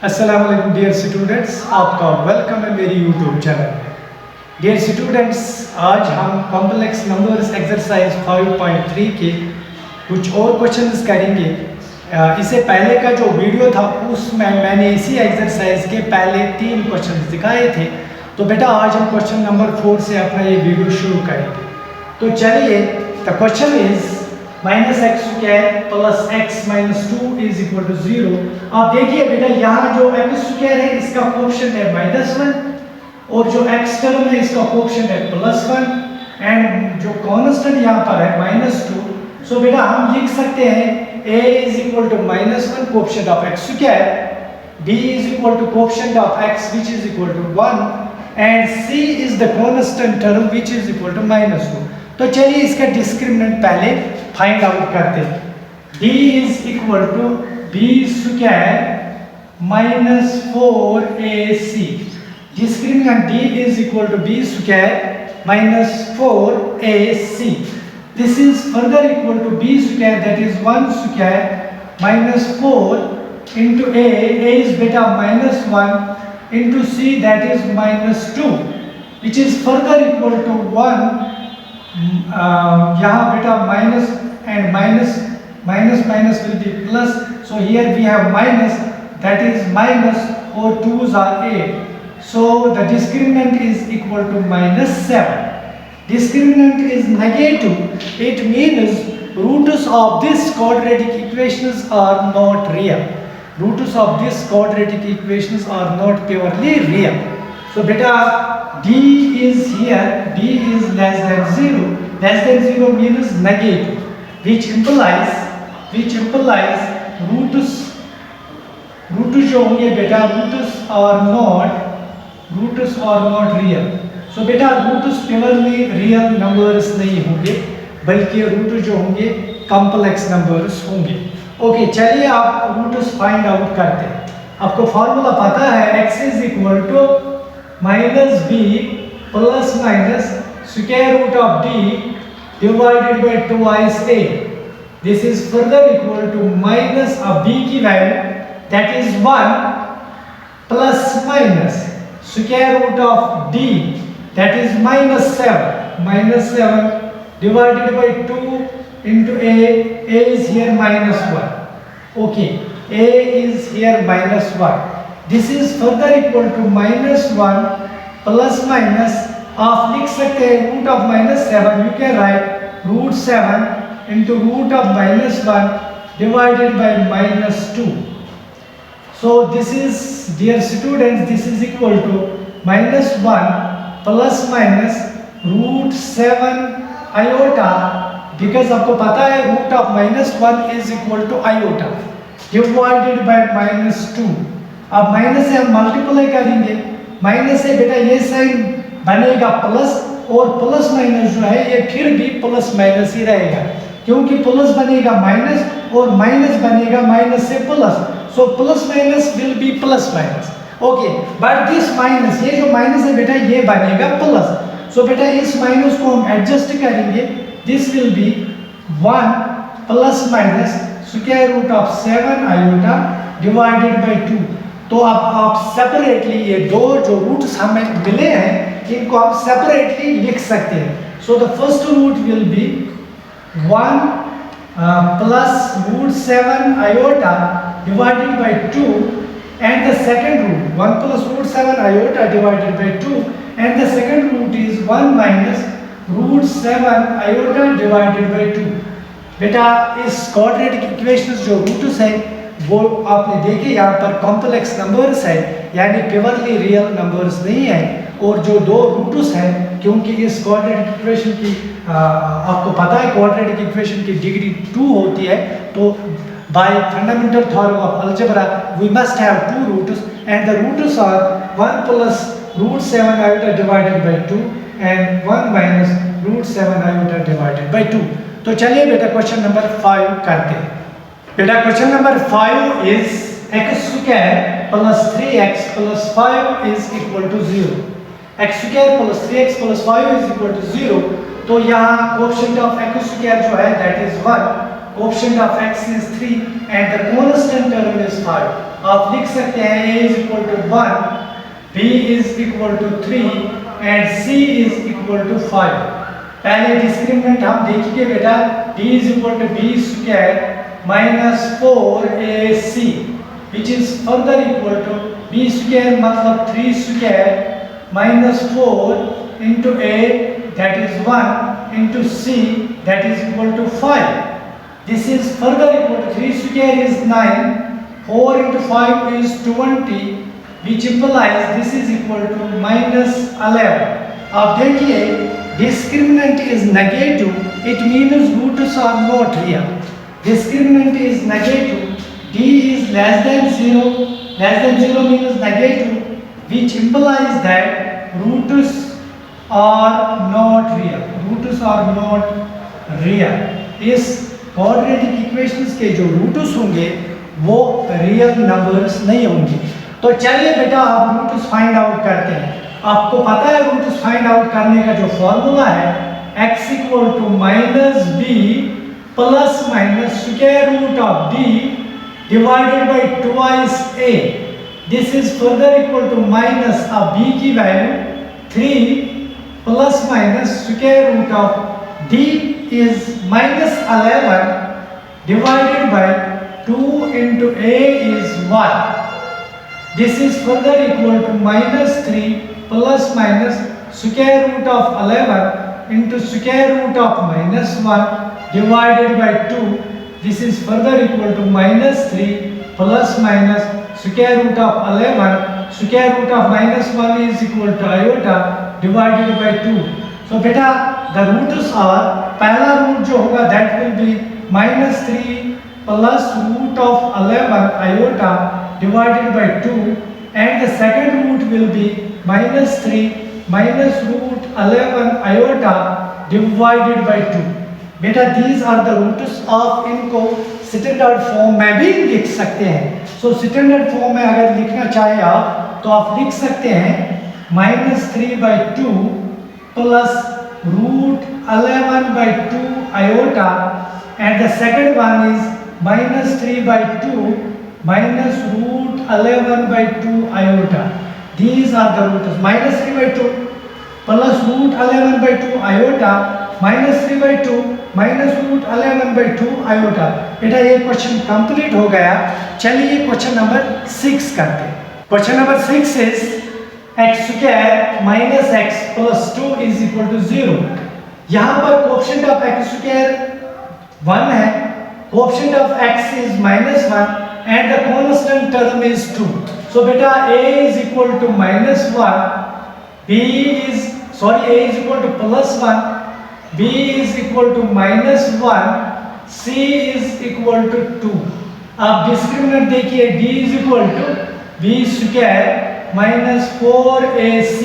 अस्सलाम वालेकुम dear students, आपका वेलकम है मेरी यूट्यूब चैनल में। डियर स्टूडेंट्स, आज हम कॉम्प्लेक्स नंबर्स एक्सरसाइज 5.3 के कुछ और क्वेश्चंस करेंगे। इससे पहले का जो वीडियो था उसमें मैंने इसी एक्सरसाइज के पहले 3 क्वेश्चंस दिखाए थे। तो बेटा आज हम क्वेश्चन नंबर 4 से अपना ये वीडियो शुरू करेंगे। तो चलिए, the question is -x² + x - 2 = 0। आप देखिए बेटा, यहाँ जो x² है इसका कोएफिशिएंट है -1 और जो x टर्म है इसका कोएफिशिएंट है +1 एंड जो कांस्टेंट यहाँ पर है -2। सो बेटा हम लिख सकते हैं a = -1 coefficient of x², b = coefficient of x which is equal to 1 and c is the constant term which is equal to -2। तो चलिए इसका डिस्क्रिमिनेंट पहले फाइंड आउट करते हैं। d = b² - 4ac। Discriminant d = b² - 4ac। This is further equal to b², that is 1² - 4 into a is beta -1 into c, that is -2, which is further equal to 1। यहाँ beta minus and minus will be plus, so here we have minus, that is minus, or 2's are 8, so the discriminant is equal to -7। Discriminant is negative, it means roots of this quadratic equations are not real. Roots of this quadratic equations are not purely real. So beta d is here, d is less than 0. Less than 0 means negative, which implies roots जो होंगे बेटा roots are not real। So बेटा roots purely real numbers नहीं होंगे, बल्कि root जो होंगे complex numbers होंगे। ओके, चलिए आप रूट्स फाइंड आउट करते हैं। आपको फॉर्मूला पता है, x = -b + square root of d divided by 2 a। This is further equal to minus of b की value, that is 1 plus square root of d, that is -7 divided by 2 into a is here -1। okay, a is here -1। this is further equal to -1 plus आप लिख सकते हैं root of -7, you can write √7 into root of -1 divided by -2। so this is, dear students, this is equal to -1 plus √7 iota, because आपको पता है root of -1 is equal to iota divided by -2। अब minus से हम multiply करेंगे, minus से बेटा ये साइन बनेगा प्लस, और प्लस माइनस जो है ये फिर भी प्लस माइनस ही रहेगा, क्योंकि प्लस बनेगा माइनस और माइनस बनेगा माइनस से plus, so plus minus will be plus minus. Okay, but this minus, ये जो माइनस है बेटा ये बनेगा प्लस। सो बेटा इस माइनस को हम एडजस्ट करेंगे, this will be 1 plus square root of 7 iota divided by 2। तो अब आप सेपरेटली ये दो जो रूट्स हमें मिले हैं इनको आप सेपरेटली लिख सकते हैं। So the first root will be 1 plus √7 iota divided by 2, and the second root 1 plus √7 iota divided by 2, and the second root is 1 minus √7 iota divided by 2। बेटा इस क्वाड्रेटिक इक्वेशंस जो रूट्स हैं वो आपने देखे यहाँ पर कॉम्प्लेक्स नंबर्स है, यानी प्योरली रियल नंबर्स नहीं है। और जो दो रूट्स हैं, क्योंकि इस क्वाड्रेटिक इक्वेशन की आपको पता है क्वाड्रेटिक इक्वेशन की डिग्री 2 होती है, तो by fundamental theorem of algebra we must have 2 roots, and the roots are 1 plus √7 iota divided by 2 and 1 minus √7 iota divided by 2। तो चलिए बेटा क्वेश्चन नंबर 5 करते हैं। बेटा question number 5 is x² + 3x + 5 is equal to 0। x² + 3x + 5 is equal to 0। तो यहाँ coefficient of x² जो है that is 1 coefficient of x is 3 and the constant term is 5. आप लिख सकते हैं a is equal to 1, b is equal to 3 and c is equal to 5. पहले discriminant हम देखिए बेटा, b is equal to b square minus 4ac which is further equal to b square मतलब 3 square minus 4 into a that is 1 into c that is equal to 5. This is further equal to 3 square is 9, 4 into 5 is 20 which implies this is equal to minus 11. अब देखिए discriminant is negative, it means roots are not real. Discriminant is negative, d is less than 0 means negative, which implies that roots are not real. Roots are not real. इस quadratic equations के जो roots होंगे वो real numbers नहीं होंगे. तो चलिए बेटा अब roots find out करते हैं. आपको पता है roots find out करने का जो फॉर्मूला है x equal to minus b plus minus square root of b divided by twice a. This is further equal to minus अब b की value 3 plus minus square root of d is minus 11 divided by 2 into a is 1. This is further equal to minus 3 plus minus square root of 11 into square root of minus 1 divided by 2. This is further equal to minus 3 plus minus square root of 11 square root of minus 1 is equal to iota divided by 2. So beta the roots are, पहला root जो होगा that will be minus 3 plus root of 11 iota divided by 2 and the second root will be minus 3 minus root 11 iota divided by 2. बेटा these are the roots of, इनको standard form में भी लिख सकते हैं. सो स्टैंडर्ड फॉर्म में अगर लिखना चाहे आप तो आप लिख सकते हैं minus 3 by 2 plus root 11 by 2 iota and the second one is minus 3 by 2 minus root 11 by 2 iota. These are the roots. Minus 3 by 2 plus root 11 by 2 iota minus 3 by 2 minus root 11 by 2 iota. बेटा ये question complete हो गया. चलिए question number 6 करते हैं. Question number 6 is x square minus x plus 2 is equal to 0. यहाँ पर coefficient of x square 1 है, coefficient of x is minus 1 and the constant term is 2. So beta a is equal to minus 1, b is a is equal to plus 1, b is equal to minus 1, c is equal to 2. अब discriminant देखिए d is equal to b square minus 4ac.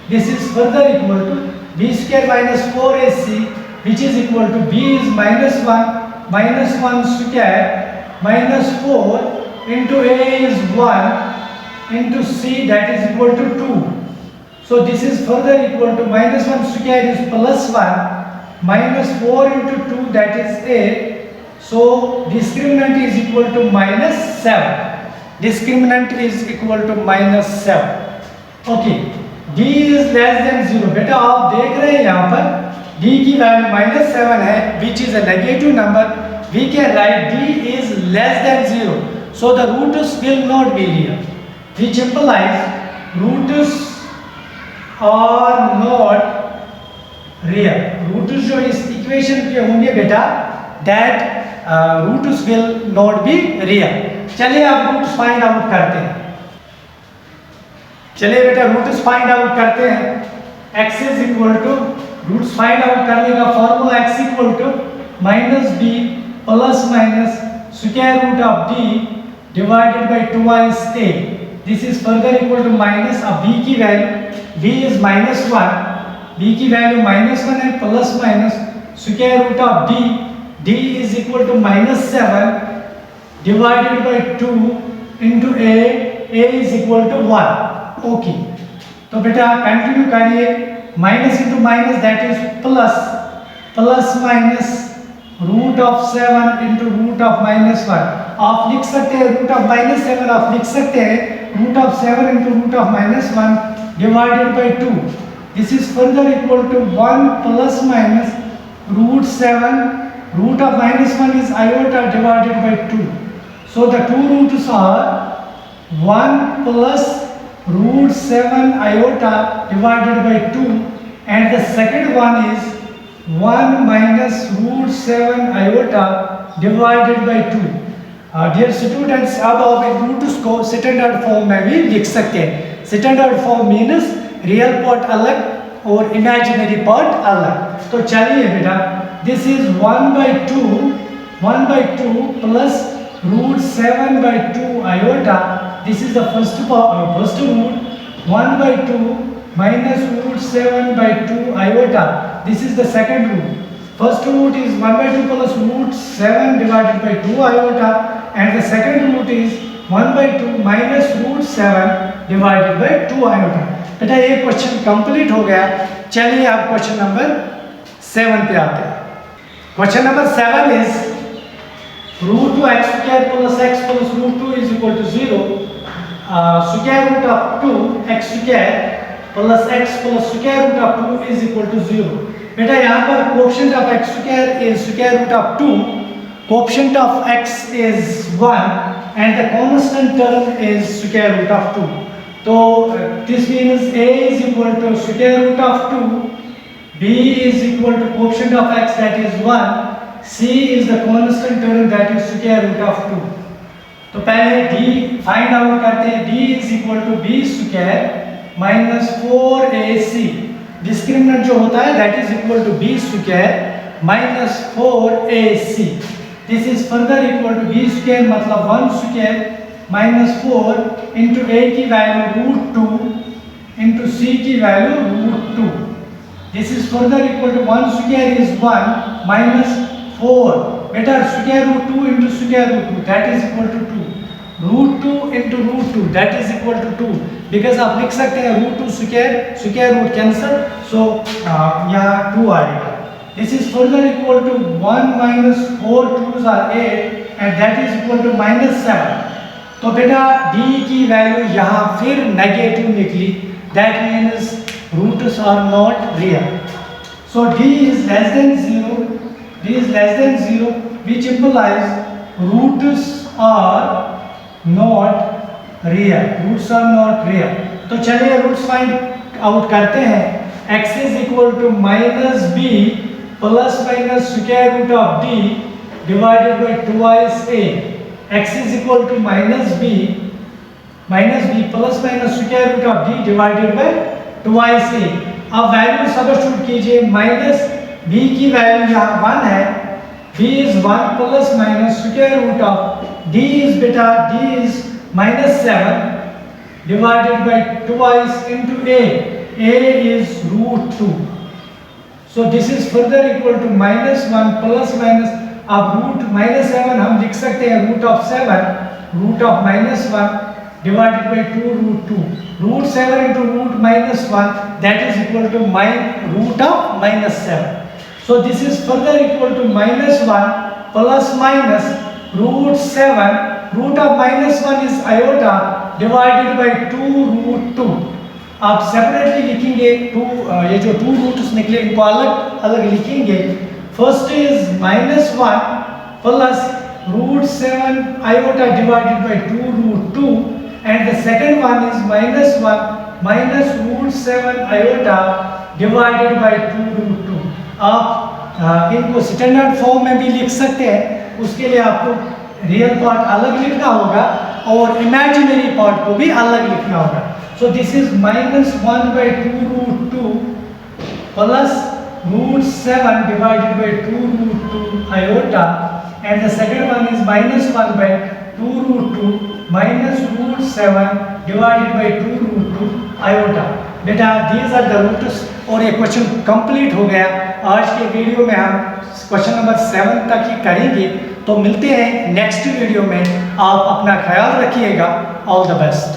This is further equal to b square minus 4ac which is equal to b is minus 1 square minus 4 into a is 1 into c that is equal to 2. So this is further equal to minus 1 square is plus 1 minus 4 into 2 that is 8. So discriminant is equal to minus 7. Discriminant is equal to minus 7. Okay. d is less than 0. बेटा आप देख रहे हैं यहाँ पर d की value minus 7 है which is a negative number. We can write d is less than 0. So the roots will not be real, which implies roots are not real. Roots जो इस इक्वेशन के होंगे बेटा that roots will not be real. चलिए अब roots find out करते हैं. चलिए बेटा roots find out करते हैं. x is equal to roots find out करने का formula x equal to minus b plus minus square root of d divided by twice a. This is further equal to minus अब b की value b is minus 1, b की value minus 1 है plus minus square root of d is equal to minus 7 divided by 2 into a is equal to 1. Okay. तो बेटा continue करिए. Minus into minus that is plus, plus minus root of 7 into root of -1। आप लिख सकते हैं root of -7, आप लिख सकते हैं root of 7 into root of -1 divided by 2। This is further equal to 1 plus minus root 7, root of -1 is iota divided by 2. So the two roots are 1 plus root 7 iota divided by 2, and the second one is 1 minus root 7 iota divided by 2. Dear students, अब आप इन roots को standard form में भी लिख सकते हैं। Standard form means real part अलग और इमेजिनरी पार्ट अलग। तो चलिए बेटा, this is 1 by 2 plus root 7 by 2 iota. This is the first root. 1 by 2 minus root 7 by 2 iota. This is the second root. First root is 1 by 2 plus root 7 divided by 2 iota, and the second root is 1 by 2 minus root 7 divided by 2 iota. बेटा ये question complete हो गया। चलिए आप question number 7 पे आते हैं। Question number 7 is root 2 x square plus x plus root 2 is equal to 0. Square root of 2 x square plus x plus square root of 2 is equal to 0. बेटा यहाँ पर coefficient of x square is square root of 2, coefficient of x is 1 and the constant term is square root of 2. तो this means a is equal to square root of 2, b is equal to coefficient of x that is 1, c is the constant term that is square root of 2. तो पहले d find out करते हैं। d is equal to b square minus 4ac। Discriminant जो होता है that is equal to b square minus 4ac. This is further equal to b square मतलब 1 square minus 4 into a की value root 2 into c की value root 2. This is further equal to 1 square is 1 minus 4. बेटा square root 2 into square root 2 that is equal to 2. Root 2 into root 2 that is equal to 2. Because आप लिख सकते हैं root 2 square root cancel, so यहाँ 2 आएगा। This is further equal to 1 minus 4 2s are 8 and that is equal to minus 7. तो बेटा d की value यहाँ फिर नेगेटिव निकली, that means roots are not real. So d is less than 0, which implies roots are not real. तो चलिए roots find out करते हैं। x is equal to minus b plus minus square root of d divided by twice a. x is equal to minus b plus minus square root of d divided by twice a. अब value substitute कीजिए। Minus b की value यहाँ 1 है, b is 1 plus minus square root of d is minus 7 divided by twice into a is root 2. So this is further equal to minus 1 plus minus, अब root minus 7 हम लिख सकते हैं root of 7 root of minus 1 divided by 2 root 2. Root 7 into root minus 1 that is equal to root of minus 7. So this is further equal to minus 1 plus minus root 7, root of minus 1 is iota divided by 2 root 2. आप separately लिखेंगे ये जो 2 roots निकले इनको अलग अलग लिखेंगे। First is minus 1 plus root 7 iota divided by 2 root 2 and the second one is minus 1 minus root 7 iota divided by 2 root 2. आप इनको स्टैंडर्ड फॉर्म में भी लिख सकते हैं। उसके लिए आपको रियल पार्ट अलग लिखना होगा और इमेजिनरी पार्ट को भी अलग लिखना होगा। So this is minus 1 by 2 root 2 plus root 7 divided by 2 root 2 iota and the second one is minus 1 by 2 root 2 minus root 7 divided by 2 root 2 iota. बेटा these are the roots और ये question complete हो गया। आज के video में हम question number 7 तक ही करेंगे। तो मिलते हैं नेक्स्ट वीडियो में। आप अपना ख्याल रखिएगा। All the best.